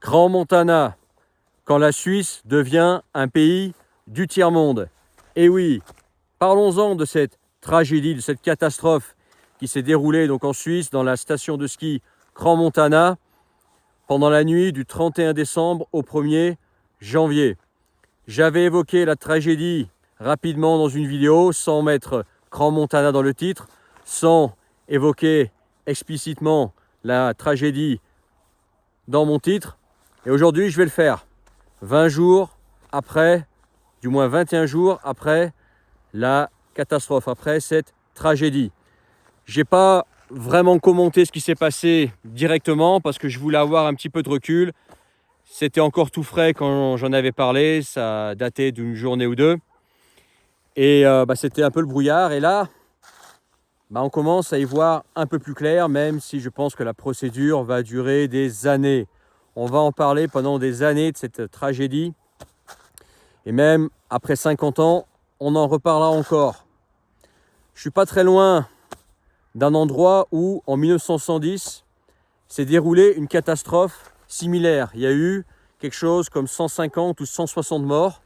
Crans-Montana, quand la Suisse devient un pays du tiers-monde. Et oui, parlons-en de cette tragédie, de cette catastrophe qui s'est déroulée donc en Suisse, dans la station de ski Crans-Montana, pendant la nuit du 31 décembre au 1er janvier. J'avais évoqué la tragédie rapidement dans une vidéo, sans mettre Crans-Montana dans le titre, sans évoquer explicitement la tragédie dans mon titre. Et aujourd'hui, je vais le faire. 20 jours après, du moins 21 jours après la catastrophe, après cette tragédie. Je n'ai pas vraiment commenté ce qui s'est passé directement parce que je voulais avoir un petit peu de recul. C'était encore tout frais quand j'en avais parlé, ça datait d'une journée ou deux. Et c'était un peu le brouillard. Et là, on commence à y voir un peu plus clair, même si je pense que la procédure va durer des années. On va en parler pendant des années de cette tragédie. Et même après 50 ans, on en reparlera encore. Je ne suis pas très loin d'un endroit où, en 1970, s'est déroulée une catastrophe similaire. Il y a eu quelque chose comme 150 ou 160 morts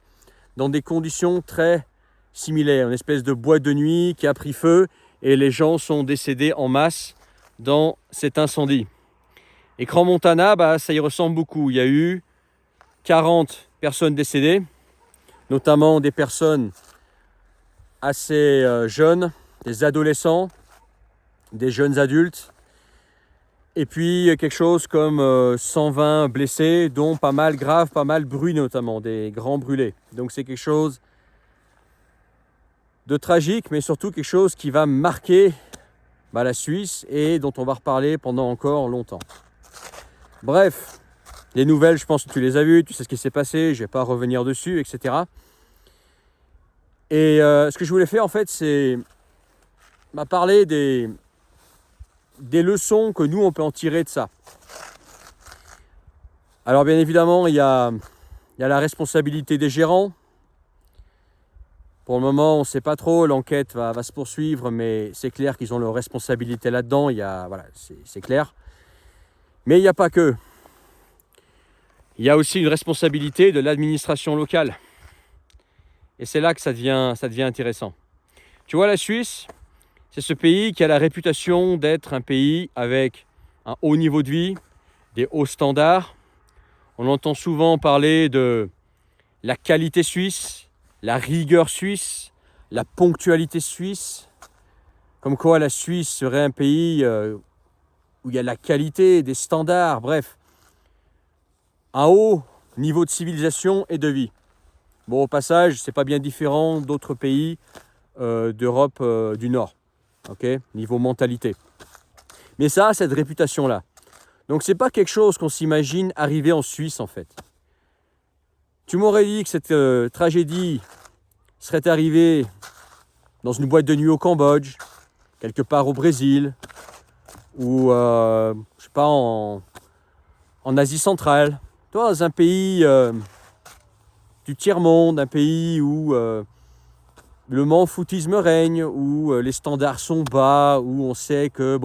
dans des conditions très similaires. Une espèce de boîte de nuit qui a pris feu et les gens sont décédés en masse dans cet incendie. Et Crans-Montana, ça y ressemble beaucoup. Il y a eu 40 personnes décédées, notamment des personnes assez jeunes, des adolescents, des jeunes adultes, et puis quelque chose comme 120 blessés, dont pas mal graves, pas mal brûlés notamment, des grands brûlés. Donc c'est quelque chose de tragique, mais surtout quelque chose qui va marquer la Suisse et dont on va reparler pendant encore longtemps. Bref, les nouvelles, je pense que tu les as vues, tu sais ce qui s'est passé, je ne vais pas revenir dessus, etc. Et ce que je voulais faire en fait, c'est parler des leçons que nous on peut en tirer de ça. Alors bien évidemment, il y a la responsabilité des gérants. Pour le moment, on ne sait pas trop, l'enquête va se poursuivre, mais c'est clair qu'ils ont leur responsabilité là-dedans, c'est clair. Mais il n'y a pas que. Il y a aussi une responsabilité de l'administration locale. Et c'est là que ça devient intéressant. Tu vois, la Suisse, c'est ce pays qui a la réputation d'être un pays avec un haut niveau de vie, des hauts standards. On entend souvent parler de la qualité suisse, la rigueur suisse, la ponctualité suisse. Comme quoi la Suisse serait un pays où il y a la qualité, des standards, bref. Un haut niveau de civilisation et de vie. Bon, au passage, c'est pas bien différent d'autres pays d'Europe du Nord. Okay, niveau mentalité. Mais ça a cette réputation-là. Donc c'est pas quelque chose qu'on s'imagine arriver en Suisse en fait. Tu m'aurais dit que cette tragédie serait arrivée dans une boîte de nuit au Cambodge, quelque part au Brésil, ou je sais pas, en Asie centrale. Toi, dans un pays du tiers-monde, un pays où le manfoutisme règne, où les standards sont bas, où on sait que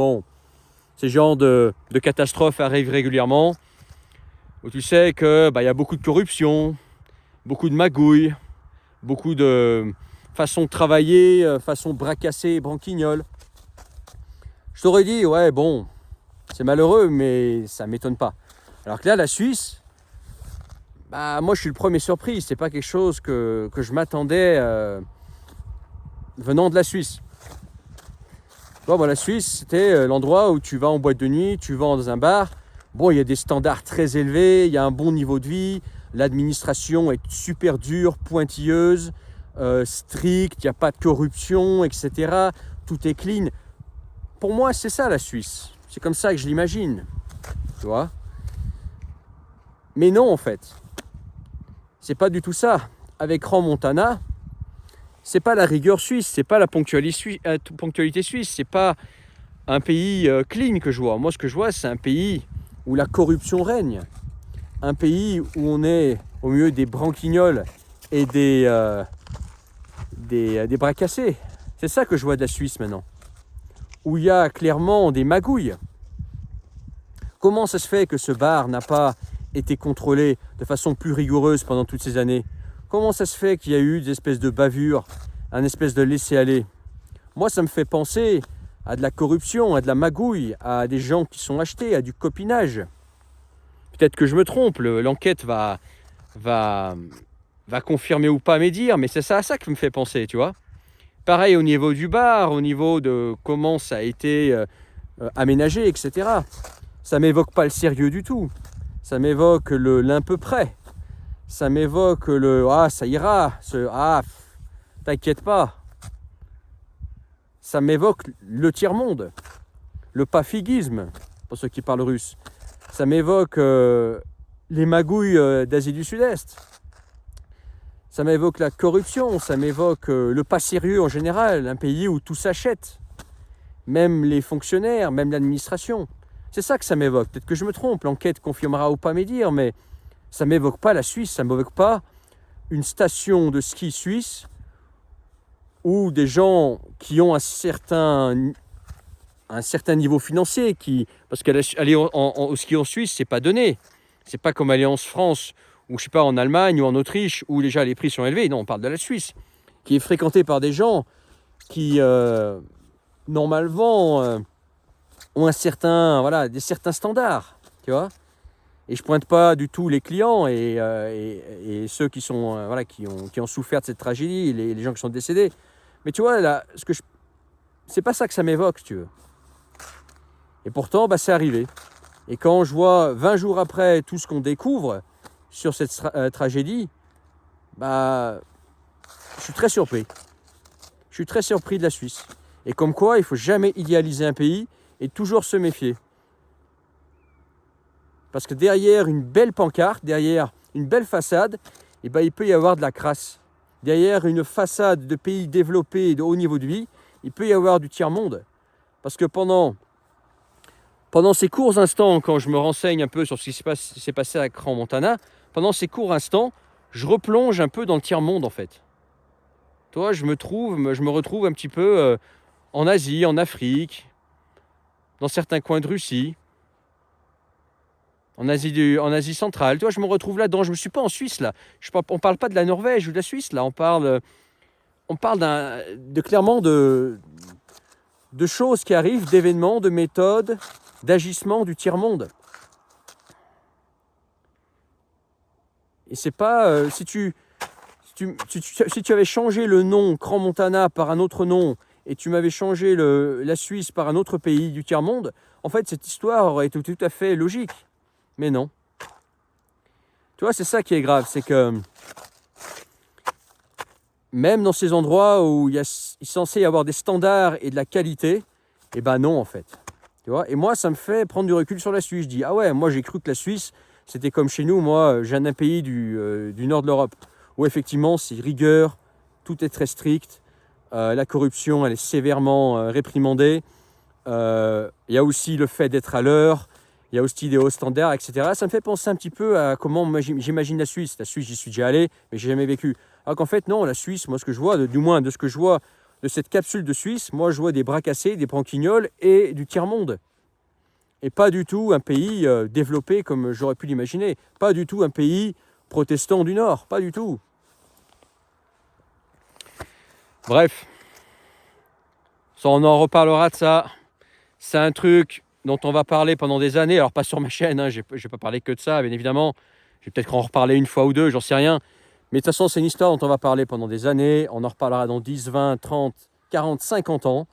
ces genres de catastrophes arrivent régulièrement, où tu sais que y a beaucoup de corruption, beaucoup de magouilles, beaucoup de façons de travailler, façons bracassées et branquignoles. Je t'aurais dit, ouais, c'est malheureux, mais ça ne m'étonne pas. Alors que là, la Suisse, moi je suis le premier surpris, c'est pas quelque chose que je m'attendais venant de la Suisse. La Suisse, c'était l'endroit où tu vas en boîte de nuit, tu vas dans un bar. Il y a des standards très élevés, il y a un bon niveau de vie, l'administration est super dure, pointilleuse, stricte, il n'y a pas de corruption, etc. Tout est clean. Pour moi, c'est ça la Suisse. C'est comme ça que je l'imagine. Tu vois ? Mais non, en fait. C'est pas du tout ça. Avec Crans-Montana, c'est pas la rigueur suisse, c'est pas la ponctualité suisse, c'est pas un pays clean que je vois. Moi, ce que je vois, c'est un pays où la corruption règne, un pays où on est au milieu des branquignoles et des bras cassés. C'est ça que je vois de la Suisse maintenant, où il y a clairement des magouilles. Comment ça se fait que ce bar n'a pas été contrôlé de façon plus rigoureuse pendant toutes ces années? Comment ça se fait qu'il y a eu des espèces de bavures, un espèce de laisser-aller? Moi, ça me fait penser à de la corruption, à de la magouille, à des gens qui sont achetés, à du copinage. Peut-être que je me trompe, l'enquête va confirmer ou pas mes dires, mais c'est ça à ça que me fait penser, tu vois. Pareil au niveau du bar, au niveau de comment ça a été aménagé, etc. Ça m'évoque pas le sérieux du tout. Ça m'évoque l'un peu près. Ça m'évoque le ah ça ira, t'inquiète pas. Ça m'évoque le tiers-monde, le pafiguisme, pour ceux qui parlent russe. Ça m'évoque les magouilles d'Asie du Sud-Est. Ça m'évoque la corruption, ça m'évoque le pas sérieux en général, un pays où tout s'achète. Même les fonctionnaires, même l'administration. C'est ça que ça m'évoque. Peut-être que je me trompe, l'enquête confirmera ou pas mes dires, mais ça ne m'évoque pas la Suisse, ça ne m'évoque pas une station de ski suisse où des gens qui ont un certain niveau financier, parce qu'aller au ski en Suisse, c'est pas donné. C'est pas comme aller en France, ou je sais pas, en Allemagne ou en Autriche, où déjà les prix sont élevés. Non, on parle de la Suisse, qui est fréquentée par des gens qui, normalement, ont des certains standards, tu vois. Et je pointe pas du tout les clients et ceux qui sont qui ont souffert de cette tragédie, les gens qui sont décédés. Mais tu vois là, c'est pas ça que ça m'évoque, si tu veux. Et pourtant, c'est arrivé. Et quand je vois 20 jours après tout ce qu'on découvre sur cette tragédie, je suis très surpris. Je suis très surpris de la Suisse. Et comme quoi, il ne faut jamais idéaliser un pays et toujours se méfier. Parce que derrière une belle pancarte, derrière une belle façade, il peut y avoir de la crasse. Derrière une façade de pays développés et de haut niveau de vie, il peut y avoir du tiers-monde. Parce que pendant ces courts instants, quand je me renseigne un peu sur ce qui s'est passé à Crans-Montana, pendant ces courts instants, je replonge un peu dans le tiers-monde en fait. Toi, je me retrouve un petit peu en Asie, en Afrique, dans certains coins de Russie, en Asie centrale. Toi, je me retrouve là-dedans. Je ne suis pas en Suisse là. On ne parle pas de la Norvège ou de la Suisse là. On parle clairement de choses qui arrivent, d'événements, de méthodes, d'agissements du tiers-monde. Et c'est pas si tu avais changé le nom Crans-Montana par un autre nom et tu m'avais changé la Suisse par un autre pays du tiers-monde, en fait cette histoire aurait été tout à fait logique. Mais non. Tu vois, c'est ça qui est grave, c'est que même dans ces endroits où il est censé y avoir des standards et de la qualité, non en fait. Tu vois, et moi ça me fait prendre du recul sur la Suisse. Je dis ah ouais, moi j'ai cru que la Suisse c'était comme chez nous. Moi je viens d'un pays du nord de l'Europe où effectivement c'est rigueur, tout est très strict, la corruption elle est sévèrement réprimandée. Il y a aussi le fait d'être à l'heure. Il y a aussi des hauts standards, etc. Ça me fait penser un petit peu à comment j'imagine la Suisse. La Suisse, j'y suis déjà allé, mais j'ai jamais vécu. Alors qu'en fait, non, la Suisse, moi, ce que je vois, du moins de ce que je vois de cette capsule de Suisse, moi, je vois des bras cassés, des branquignoles et du tiers-monde. Et pas du tout un pays développé comme j'aurais pu l'imaginer. Pas du tout un pays protestant du Nord. Pas du tout. Bref. Ça, on en reparlera de ça. C'est un truc dont on va parler pendant des années, alors pas sur ma chaîne, je ne vais pas parler que de ça, bien évidemment, je vais peut-être en reparler une fois ou deux, j'en sais rien, mais de toute façon c'est une histoire dont on va parler pendant des années, on en reparlera dans 10, 20, 30, 40, 50 ans,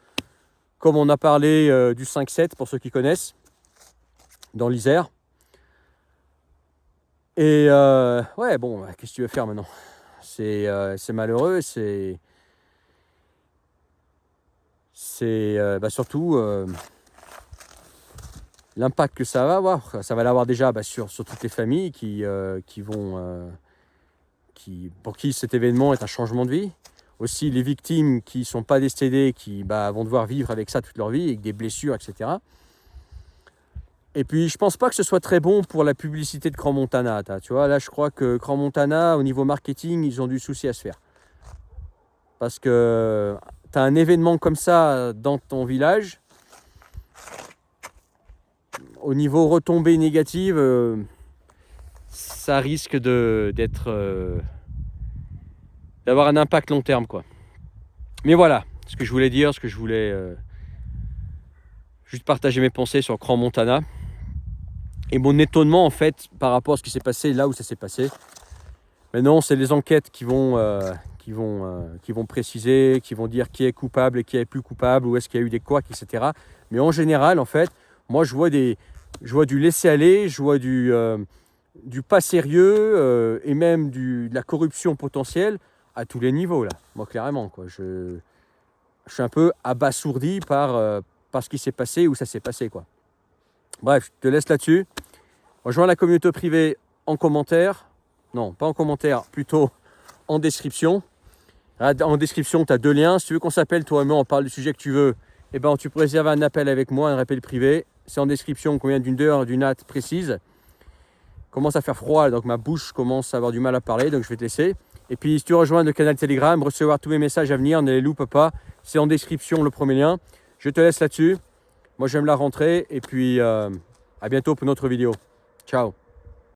comme on a parlé du 5-7 pour ceux qui connaissent, dans l'Isère. Et qu'est-ce que tu veux faire maintenant? C'est malheureux, c'est surtout... l'impact que ça va avoir, ça va l'avoir déjà sur toutes les familles pour qui cet événement est un changement de vie. Aussi les victimes qui ne sont pas décédées, qui vont devoir vivre avec ça toute leur vie, avec des blessures, etc. Et puis je ne pense pas que ce soit très bon pour la publicité de Crans-Montana. Tu vois, là je crois que Crans-Montana, au niveau marketing, ils ont du souci à se faire. Parce que tu as un événement comme ça dans ton village, au niveau retombées négatives, ça risque d'avoir un impact long terme, quoi. Mais voilà, ce que je voulais dire, ce que je voulais juste partager mes pensées sur Crans Montana. Et mon étonnement, en fait, par rapport à ce qui s'est passé là où ça s'est passé. Mais non, c'est les enquêtes qui vont préciser, qui vont dire qui est coupable et qui est plus coupable, où est-ce qu'il y a eu des couacs, etc. Mais en général, en fait, moi, je vois du laisser-aller, je vois du pas sérieux et même de la corruption potentielle à tous les niveaux, là. Moi, clairement, quoi. Je suis un peu abasourdi par ce qui s'est passé, où ça s'est passé, quoi. Bref, je te laisse là-dessus. Rejoins la communauté privée en commentaire. Non, pas en commentaire, plutôt en description. En description, tu as 2 liens. Si tu veux qu'on s'appelle, toi et moi, on parle du sujet que tu veux, eh ben, tu peux réserver un appel avec moi, un appel privé. C'est en description, combien d'une heure, d'une date précise. Commence à faire froid, donc ma bouche commence à avoir du mal à parler, donc je vais te laisser. Et puis, si tu rejoins le canal Telegram, recevoir tous mes messages à venir, ne les loupe pas. C'est en description le premier lien. Je te laisse là-dessus. Moi, j'aime la rentrée. Et puis, à bientôt pour une autre vidéo. Ciao.